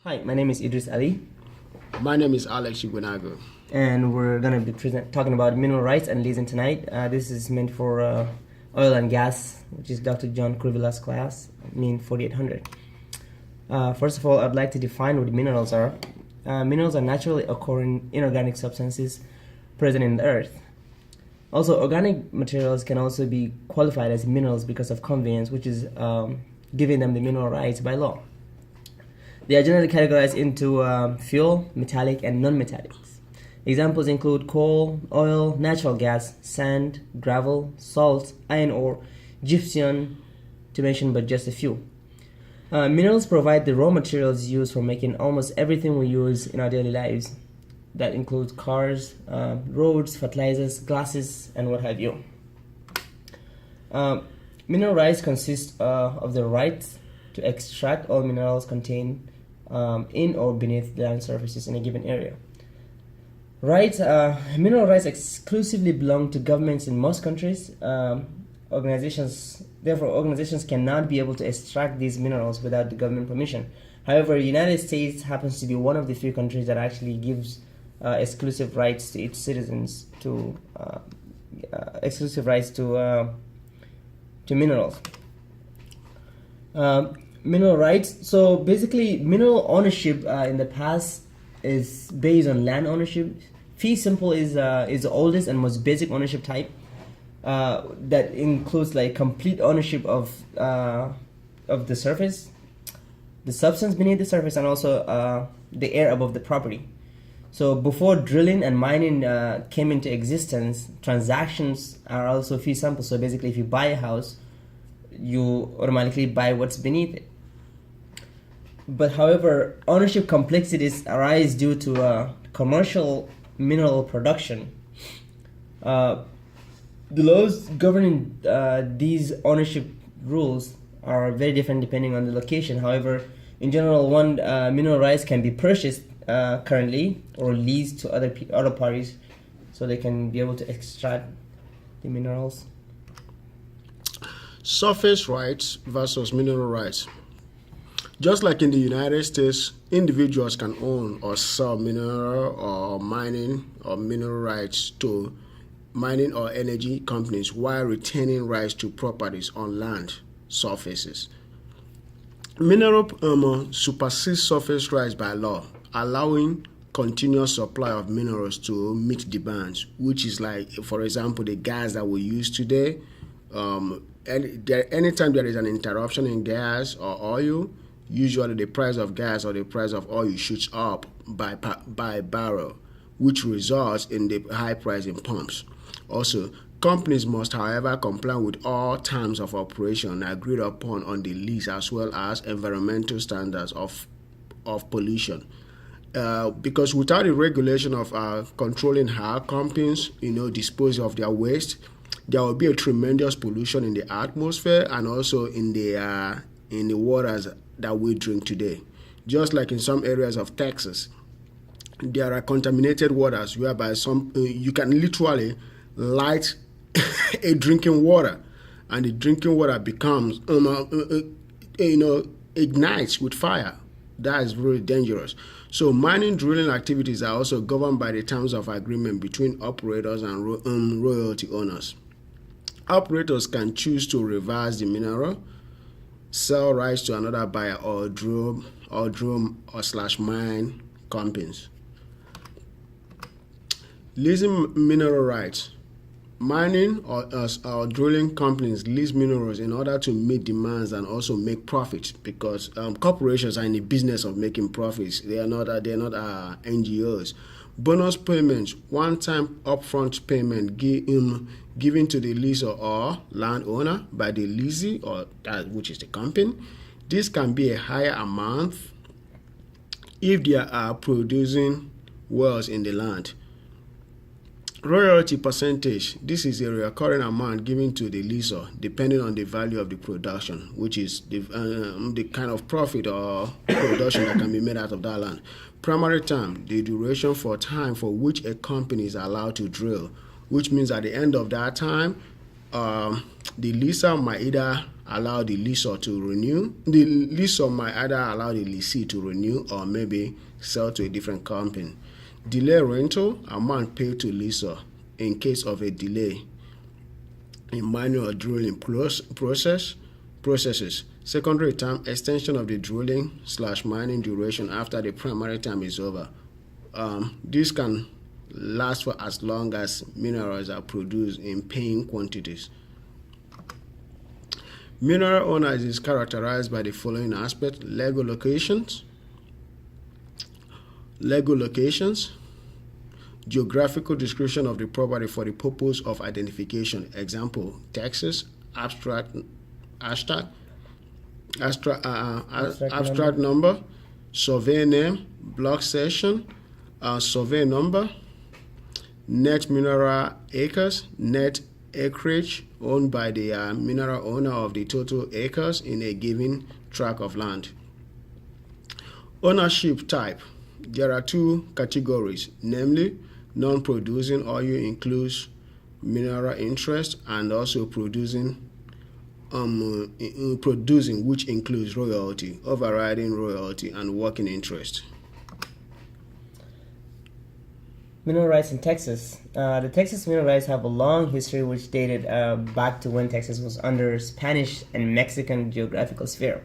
Hi, my name is Idris Ali, My name is Alex Iguanago. and we're going to be talking about mineral rights and leasing tonight. This is meant for oil and gas, which is Dr. John Krivila's class, Meen 4800. First of all, I'd like to define what minerals are. Minerals are naturally occurring inorganic substances present in the earth. Also, organic materials can also be qualified as minerals because of conveyance, which is giving them the mineral rights by law. They are generally categorized into fuel, metallic, and non-metallics. Examples include coal, oil, natural gas, sand, gravel, salt, iron ore, gypsum, to mention but just a few. Minerals provide the raw materials used for making almost everything we use in our daily lives. That includes cars, roads, fertilizers, glasses, and what have you. Mineral rights consist of the right to extract all minerals contained in or beneath land surfaces in a given area. Mineral rights exclusively belong to governments in most countries. Organizations cannot be able to extract these minerals without the government permission. However, the United States happens to be one of the few countries that actually gives exclusive rights to its citizens to minerals. Mineral rights. So basically, mineral ownership in the past is based on land ownership. Fee simple is the oldest and most basic ownership type. That includes like complete ownership of the surface, the substance beneath the surface, and also the air above the property. So before drilling and mining came into existence, transactions are also fee simple. So basically, if you buy a house, you automatically buy what's beneath it. But however, ownership complexities arise due to commercial mineral production. The laws governing these ownership rules are very different depending on the location. However, in general, one mineral rights can be purchased currently or leased to other parties, so they can be able to extract the minerals. Surface rights versus mineral rights. Just like in the United States, individuals can own or sell mineral or mining or mineral rights to mining or energy companies while retaining rights to properties on land surfaces. Mineral supersedes surface rights by law, allowing continuous supply of minerals to meet demands, which is like, for example, the gas that we use today. Anytime there is an interruption in gas or oil, usually the price of gas or the price of oil shoots up by barrel, which results in the high price in pumps. Also, companies must, however, comply with all terms of operation agreed upon on the lease, as well as environmental standards of pollution. Because without the regulation of controlling how companies dispose of their waste, there will be a tremendous pollution in the atmosphere and also in the waters that we drink today. Just like in some areas of Texas, there are contaminated waters whereby you can literally light a drinking water, and the drinking water becomes ignites with fire. That is very dangerous. So mining drilling activities are also governed by the terms of agreement between operators and royalty owners. Operators can choose to reverse the mineral, sell rights to another buyer, or drill or mine companies. Leasing mineral rights. Mining or drilling companies lease minerals in order to meet demands and also make profits, because corporations are in the business of making profits. They are not NGOs. Bonus payments, one-time upfront payment given to the leaser or landowner by the leasee, or which is the company. This can be a higher amount if they are producing wells in the land. Royalty percentage. This is a recurring amount given to the leaser depending on the value of the production, which is the kind of profit or production that can be made out of that land. Primary term, the duration for time for which a company is allowed to drill, which means at the end of that time, the leaser might either allow the leaser to renew. The leaser might either allow the lessee to renew or maybe sell to a different company. Delay rental, amount paid to leaser in case of a delay in mining or drilling processes. Secondary term, extension of the drilling/mining duration after the primary term is over. This can last for as long as minerals are produced in paying quantities. Mineral owners is characterized by the following aspects: legal locations, geographical description of the property for the purpose of identification. Example: Texas, abstract number, survey name, block section, survey number, net mineral acres, net acreage owned by the mineral owner of the total acres in a given tract of land. Ownership type. There are two categories, namely non-producing oil includes mineral interest, and also producing, which includes royalty, overriding royalty, and working interest. Mineral rights in Texas. The Texas mineral rights have a long history which dated back to when Texas was under Spanish and Mexican geographical sphere.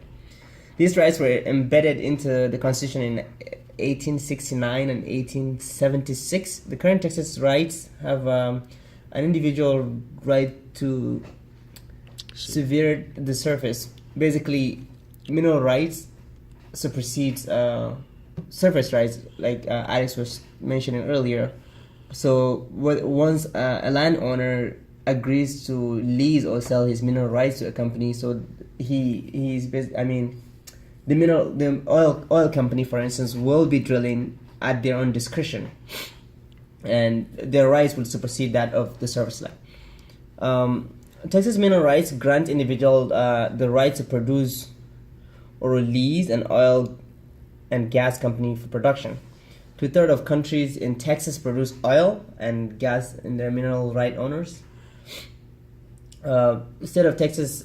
These rights were embedded into the Constitution in 1869 and 1876. The current Texas rights have an individual right to sever the surface. Basically, mineral rights supersedes surface rights, like Alex was mentioning earlier. So once a landowner agrees to lease or sell his mineral rights to a company, so the oil company, for instance, will be drilling at their own discretion, and their rights will supersede that of the surface land. Texas mineral rights grant individual the right to produce or release an oil and gas company for production. 2/3 of countries in Texas produce oil and gas in their mineral right owners. The state of Texas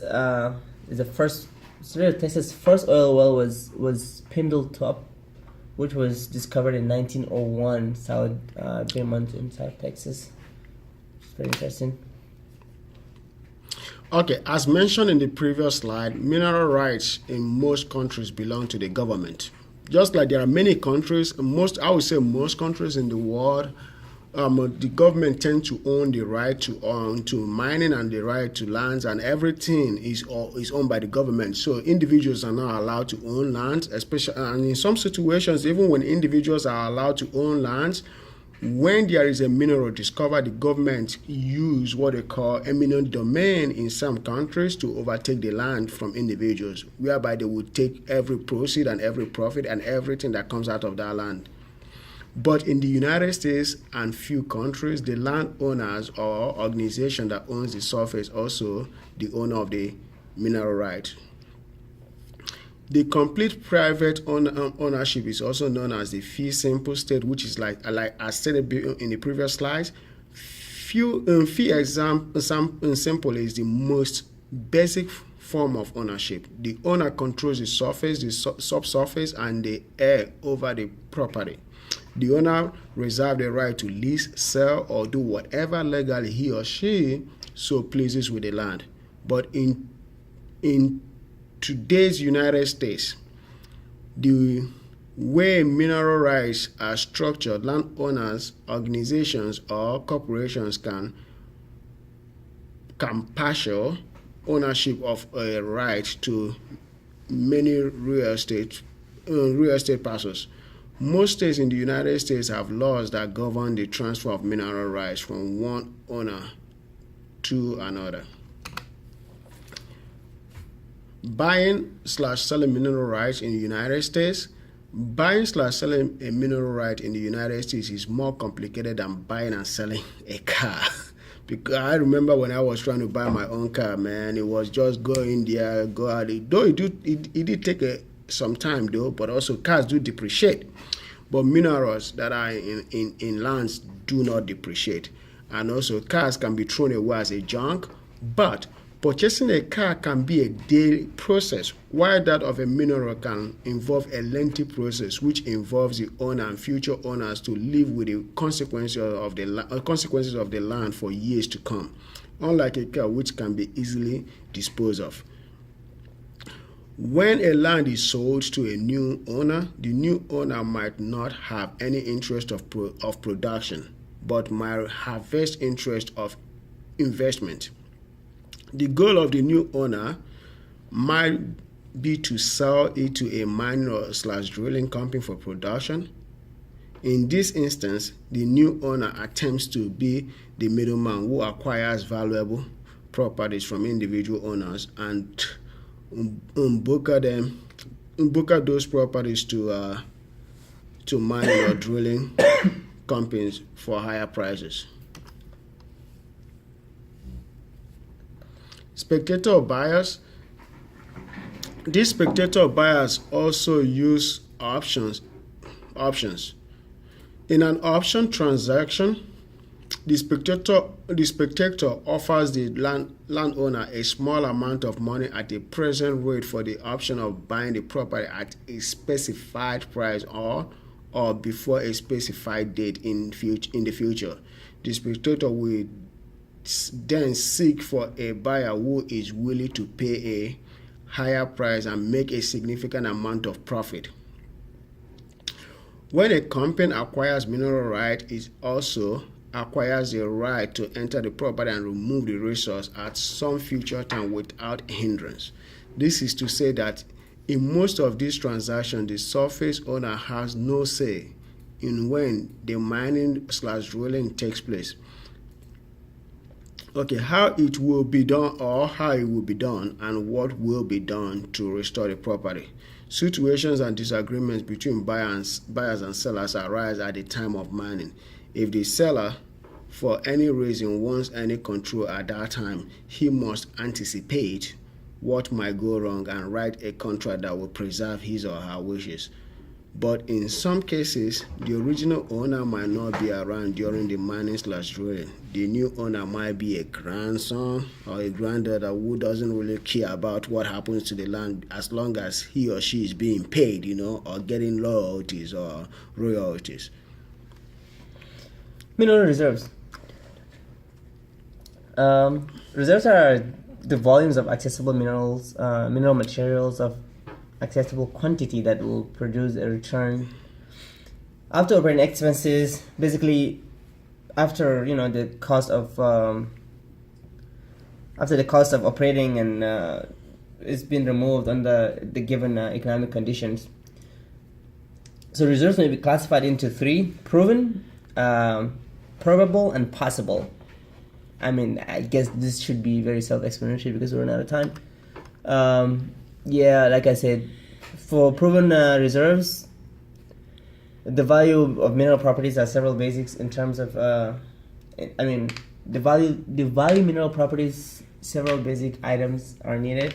first oil well was Spindletop, which was discovered in 1901, South Beaumont in South Texas. It's very interesting. Okay, as mentioned in the previous slide, mineral rights in most countries belong to the government. Just like there are many countries, most countries in the world, the government tends to own the right to mining and the right to lands, and everything is owned by the government. So individuals are not allowed to own lands, especially, and in some situations, even when individuals are allowed to own lands, when there is a mineral discovered, the government use what they call eminent domain in some countries to overtake the land from individuals, whereby they would take every proceed and every profit and everything that comes out of that land. But in the United States and few countries, the landowners or organization that owns the surface also the owner of the mineral right. The complete private ownership is also known as the fee simple state, which is like as stated in the previous slides. Fee simple is the most basic form of ownership. The owner controls the surface, the subsurface, and the air over the property. The owner reserves the right to lease, sell, or do whatever legally he or she so pleases with the land. But in today's United States, the way mineral rights are structured, landowners, organizations, or corporations can partial ownership of a right to many real estate parcels. Most states in the United States have laws that govern the transfer of mineral rights from one owner to another. Buying/selling mineral rights in the United States. Buying/selling a mineral right in the United States is more complicated than buying and selling a car. Because I remember when I was trying to buy my own car, man, it was just go in there, go out. Though it did take some time though, but also cars do depreciate. But minerals that are in lands do not depreciate. And also cars can be thrown away as a junk, but Purchasing a car can be a daily process, while that of a mineral can involve a lengthy process which involves the owner and future owners to live with the consequences of the land for years to come, unlike a car which can be easily disposed of. When a land is sold to a new owner, the new owner might not have any interest of production, but might have vested interest of investment. The goal of the new owner might be to sell it to a mining or / drilling company for production. In this instance, the new owner attempts to be the middleman who acquires valuable properties from individual owners and broker those properties to mining or drilling companies for higher prices. Spectator buyers. These spectator buyers also use options. In an option transaction, the spectator offers the landowner a small amount of money at a present rate for the option of buying the property at a specified price or before a specified date in the future. The spectator will then seek for a buyer who is willing to pay a higher price and make a significant amount of profit. When a company acquires mineral right, it also acquires the right to enter the property and remove the resource at some future time without hindrance. This is to say that in most of these transactions, the surface owner has no say in when the mining / drilling takes place. Okay, how it will be done and what will be done to restore the property. Situations and disagreements between buyers and sellers arise at the time of mining. If the seller, for any reason, wants any control at that time, he must anticipate what might go wrong and write a contract that will preserve his or her wishes. But in some cases, the original owner might not be around during the mining / drilling. The new owner might be a grandson or a granddaughter who doesn't really care about what happens to the land as long as he or she is being paid, or getting royalties or royalties. Mineral reserves. Reserves are the volumes of accessible mineral materials of accessible quantity that will produce a return after operating expenses. Basically, after the cost of operating and it's been removed under the given economic conditions. So reserves may be classified into three: proven, probable, and possible. I guess this should be very self-explanatory because we're running out of time. Like I said, for proven reserves, the value of mineral properties are several basics in terms of, the value mineral properties, several basic items are needed.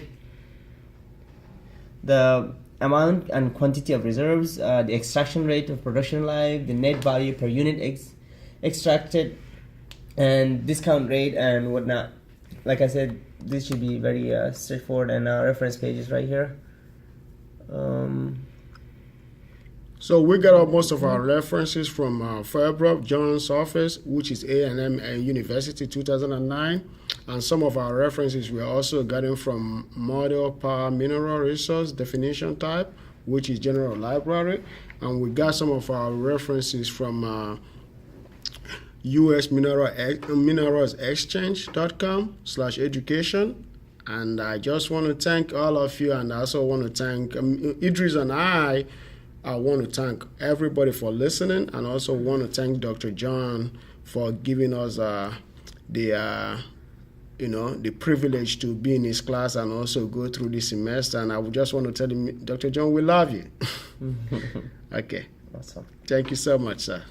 The amount and quantity of reserves, the extraction rate of production life, the net value per unit extracted, and discount rate and whatnot. Like I said, this should be very straightforward, and reference pages right here. So we got most of our references from Fairbrother John's office, which is A&M University 2009, and some of our references we are also getting from Model Power Mineral Resource Definition Type, which is General Library, and we got some of our references from US Minerals Exchange.com/education. And I just want to thank all of you, and I also want to thank Idris and I want to thank everybody for listening, and also want to thank Dr. John for giving us the privilege to be in his class and also go through this semester. And I would just want to tell him, Dr. John, we love you. Okay. Awesome. Thank you so much, sir.